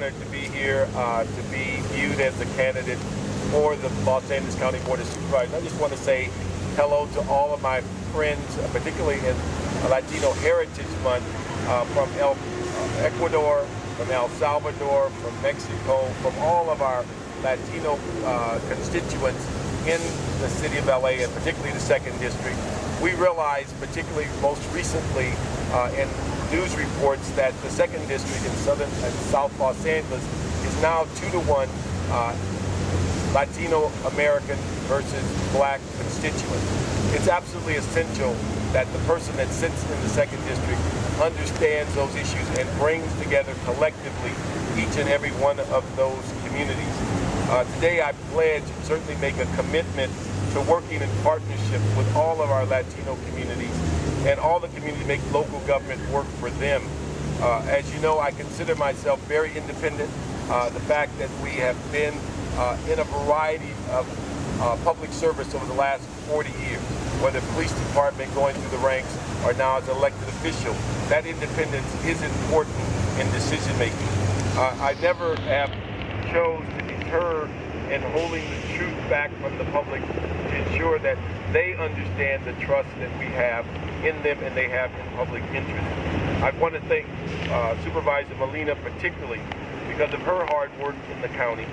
Honored to be here, to be viewed as a candidate for the Los Angeles County Board of Supervisors. I just want to say hello to all of my friends, particularly in Latino Heritage Month, from Ecuador, from El Salvador, from Mexico, from all of our Latino constituents in the city of LA, and particularly the 2nd District. We realize, particularly most recently in news reports, that the 2nd District in Southern and South Los Angeles is now 2-to-1 Latino American versus Black constituents. It's absolutely essential that the person that sits in the 2nd District understands those issues and brings together collectively each and every one of those communities. Today I pledge and certainly make a commitment to working in partnership with all of our Latino communities and all the community, make local government work for them. As you know, I consider myself very independent. The fact that we have been in a variety of public service over the last 40 years, whether police department going through the ranks or now as an elected official, that independence is important in decision making. I never have chose to deter in holding the truth back from the public to ensure that they understand the trust that we have in them and they have in public interest. I want to thank Supervisor Molina particularly because of her hard work in the county,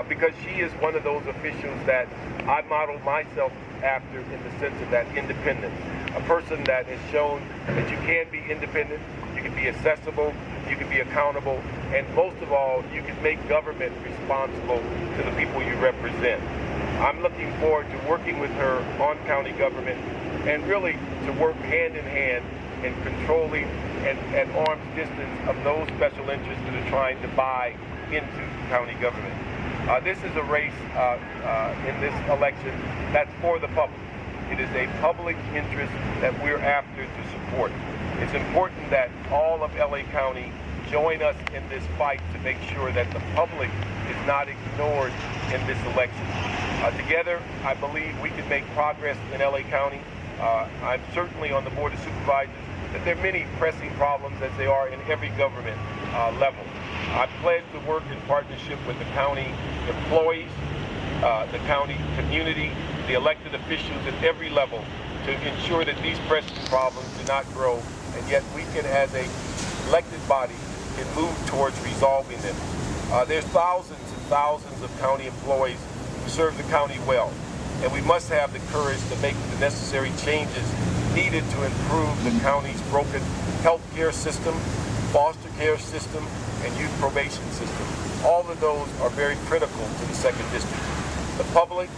because she is one of those officials that I modeled myself after in the sense of that independence. A person that has shown that you can be independent, you can be accessible, you can be accountable, and most of all, you can make government responsible to the people you represent. I'm looking forward to working with her on county government and really to work hand in hand in controlling and at arm's distance of those special interests that are trying to buy into county government. This is a race in this election that's for the public. It is a public interest that we're after to support. It's important that all of LA County join us in this fight to make sure that the public is not ignored in this election. Together, I believe we can make progress in LA County. I'm certainly on the Board of Supervisors that there are many pressing problems as they are in every government level. I pledge to work in partnership with the county employees, the county community, the elected officials at every level to ensure that these pressing problems do not grow, and yet we can, as a elected body, can move towards resolving them. There's thousands and thousands of county employees who serve the county well, and we must have the courage to make the necessary changes needed to improve the county's broken health care system, foster care system, and youth probation system. All of those are very critical to the 2nd District. The public,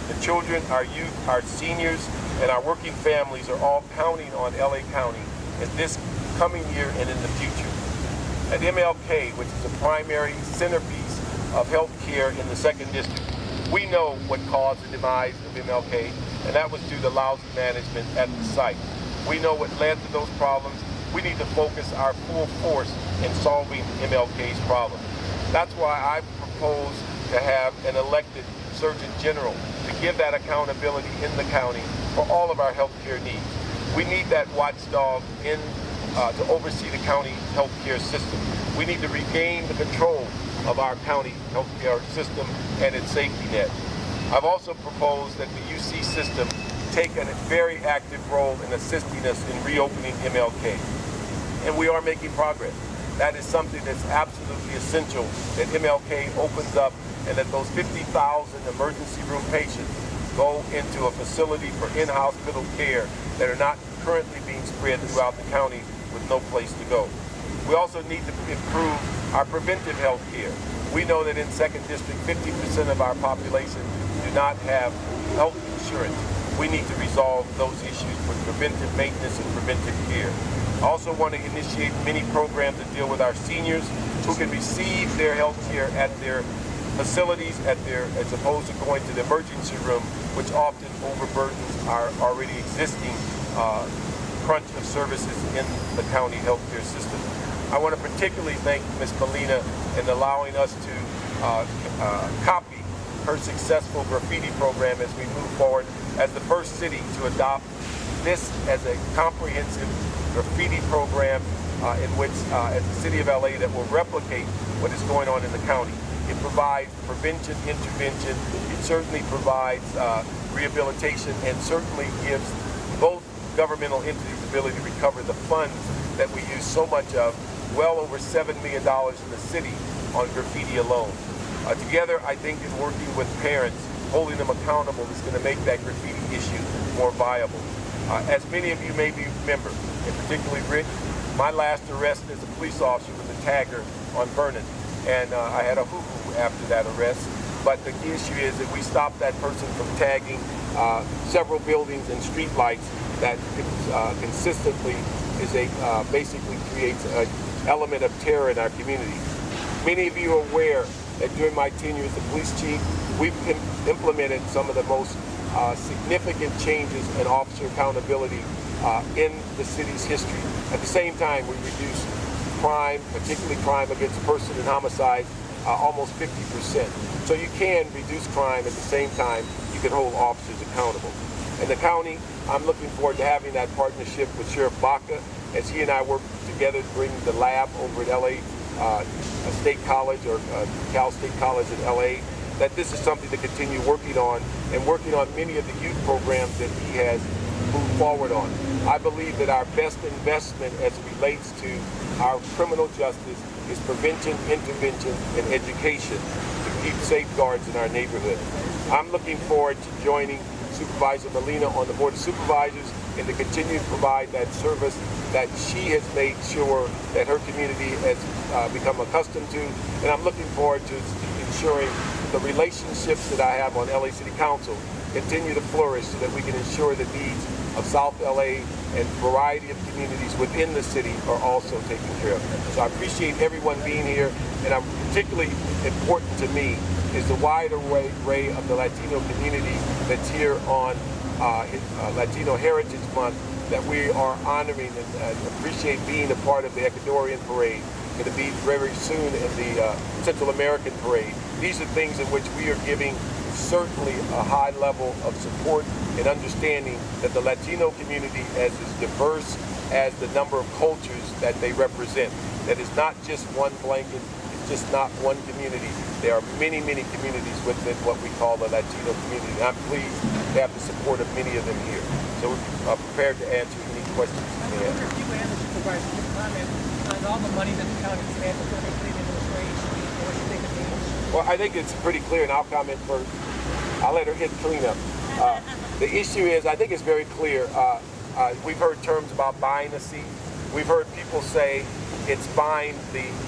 the children, our youth, our seniors, and our working families are all counting on LA County in this coming year and in the future. At MLK, which is a primary centerpiece of health care in the 2nd District, we know what caused the demise of MLK, and that was due to lousy management at the site. We know what led to those problems. We need to focus our full force in solving MLK's problems. That's why I propose to have an elected Surgeon General to give that accountability in the county for all of our health care needs. We need that watchdog to oversee the county health care system. We need to regain the control of our county health care system and its safety net. I've also proposed that the UC system take a very active role in assisting us in reopening MLK. And we are making progress. That is something that's absolutely essential, that MLK opens up and that those 50,000 emergency room patients go into a facility for in-hospital care that are not currently being spread throughout the county with no place to go. We also need to improve our preventive health care. We know that in 2nd District, 50% of our population do not have health insurance. We need to resolve those issues with preventive maintenance and preventive care. I also want to initiate many programs that deal with our seniors who can receive their health care at their facilities, as opposed to going to the emergency room, which often overburdens our already existing crunch of services in the county healthcare system. I want to particularly thank Ms. Molina in allowing us to copy her successful graffiti program as we move forward as the first city to adopt this as a comprehensive graffiti program in which, as the city of LA, that will replicate what is going on in the county. It provides prevention, intervention. It certainly provides rehabilitation, and certainly gives both governmental entities the ability to recover the funds that we use so much of, well over $7 million in the city on graffiti alone. Together, I think in working with parents, holding them accountable is going to make that graffiti issue more viable. As many of you may remember, and particularly Rick, my last arrest as a police officer was a tagger on Vernon, and I had a hoo-hoo after that arrest. But the issue is that we stopped that person from tagging several buildings and street lights that consistently is basically creates an element of terror in our community. Many of you are aware that during my tenure as the police chief, we've implemented some of the most significant changes in officer accountability in the city's history. At the same time, we reduced crime, particularly crime against person and homicide, almost 50%. So you can reduce crime at the same time you can hold officers accountable. In the county, I'm looking forward to having that partnership with Sheriff Baca as he and I work together to bring the lab over at LA State College, or Cal State College in LA, that this is something to continue working on, and working on many of the youth programs that he has moved forward on. I believe that our best investment as it relates to our criminal justice is prevention, intervention, and education to keep safeguards in our neighborhood. I'm looking forward to joining Supervisor Molina on the Board of Supervisors and to continue to provide that service that she has made sure that her community has become accustomed to. And I'm looking forward to ensuring the relationships that I have on LA City Council continue to flourish so that we can ensure the needs of South LA and a variety of communities within the city are also taken care of. So I appreciate everyone being here, and particularly important to me is the wide array of the Latino community that's here on Latino Heritage Month that we are honoring, and appreciate being a part of the Ecuadorian Parade, going to be very soon in the Central American Parade. These are things in which we are giving certainly a high level of support and understanding that the Latino community is as diverse as the number of cultures that they represent. That is not just one blanket, it's just not one community. There are many, many communities within what we call the Latino community. And I'm pleased to have the support of many of them here. So we're prepared to answer any questions you may have. I wonder if you and the supervisor can comment on all the money that the county spent is going to be putting into this race, or what you think it means? Well, I think it's pretty clear, and I'll comment first. I'll let her hit cleanup. The issue is, I think it's very clear. We've heard terms about buying a seat. We've heard people say it's buying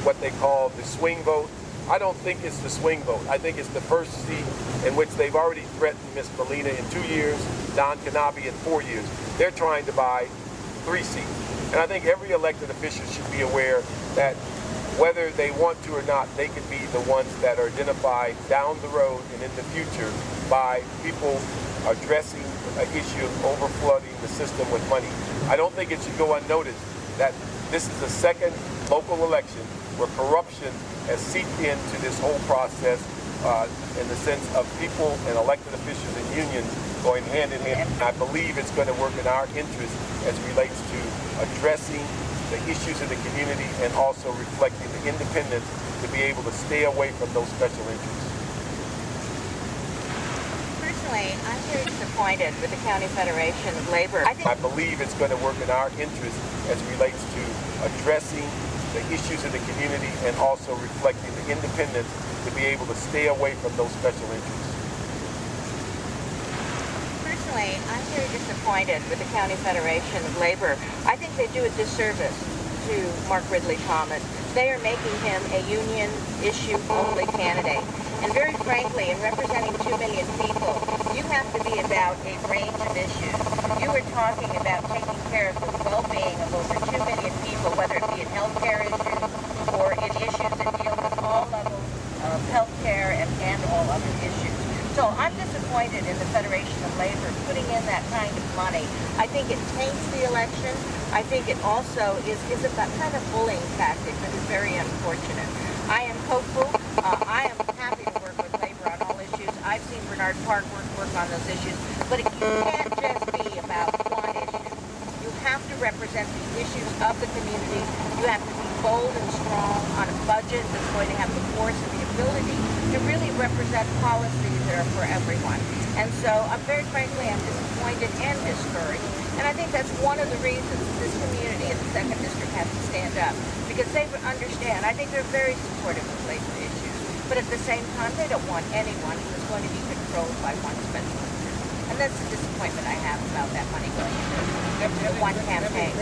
what they call the swing vote. I don't think it's the swing vote. I think it's the first seat in which they've already threatened Ms. Molina in 2 years, Don Kanabi in 4 years. They're trying to buy 3 seats. And I think every elected official should be aware that whether they want to or not, they could be the ones that are identified down the road and in the future by people addressing an issue of overflooding the system with money. I don't think it should go unnoticed that this is the second local election where corruption has seeped into this whole process in the sense of people and elected officials and unions going hand in hand. I believe it's going to work in our interest as it relates to addressing the issues in the community and also reflecting the independence to be able to stay away from those special interests. Personally, I'm very disappointed with the County Federation of Labor. I believe it's going to work in our interest as it relates to addressing the issues in the community and also reflecting the independence to be able to stay away from those special interests. Personally, I'm very disappointed with the County Federation of Labor. I think they do a disservice to Mark Ridley Thomas. They are making him a union issue only candidate. And very frankly, in representing 2 million people, you have to be about a range of issues. You are talking about taking care of the well-being of over 2 million people, whether it be in healthcare issues or in issues that deal with all levels of healthcare and all other issues. So I'm disappointed in the Federation of Labor putting in that kind of money. I think it taints the election. I think it also is a kind of bullying tactic that is very unfortunate. I am hopeful. I am happy to work with labor on all issues. I've seen Bernard Park work on those issues. But it can't just be about one issue. You have to represent the issues of the community. You have to be bold and strong on a budget that's going to have the force and the ability to really represent policies that are for everyone. And so, very frankly, I'm disappointed and discouraged. And I think that's one of the reasons this community in the 2nd District has to stand up, because they understand. I think they're very supportive of labor issues, but at the same time, they don't want anyone who's going to be controlled by one special interest. And that's the disappointment I have about that money going into the one campaign.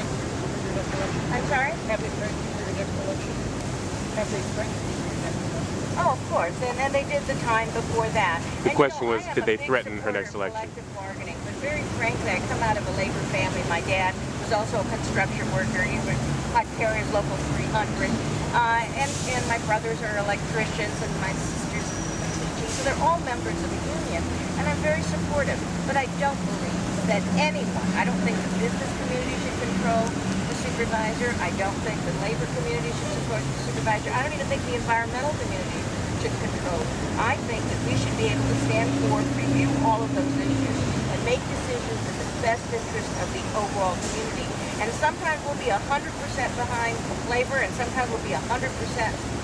I'm sorry? Have they threatened you for your next election? Have they threatened you for your next election? Oh, of course, and they did the time before that. The question was, did they threaten her next election? Collective bargaining, but very frankly, I come out of a labor family. My dad was also a construction worker. He was Hot Carriers Local 300, and my brothers are electricians, and my sisters are teaching. So they're all members of the union, and I'm very supportive. But I don't believe that anyone. I don't think the business community should control the supervisor. I don't think the labor community should support the supervisor. I don't even think the environmental community should control. I think that we should be able to stand forth, review all of those issues, and make decisions in the best interest of the overall community. And sometimes we'll be 100% behind labor, and sometimes we'll be 100%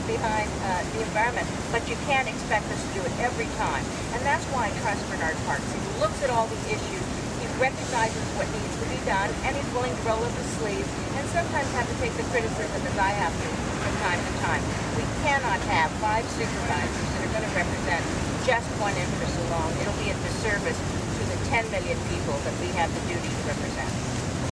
behind the environment. But you can't expect us to do it every time. And that's why I trust Bernard Parks. He looks at all the issues, he recognizes what needs to be done, and he's willing to roll up his sleeves, and sometimes have to take the criticism as I have to from time to time. We cannot have 5 supervisors that are going to represent just one interest alone. It'll be a disservice to the 10 million people that we have the duty to represent.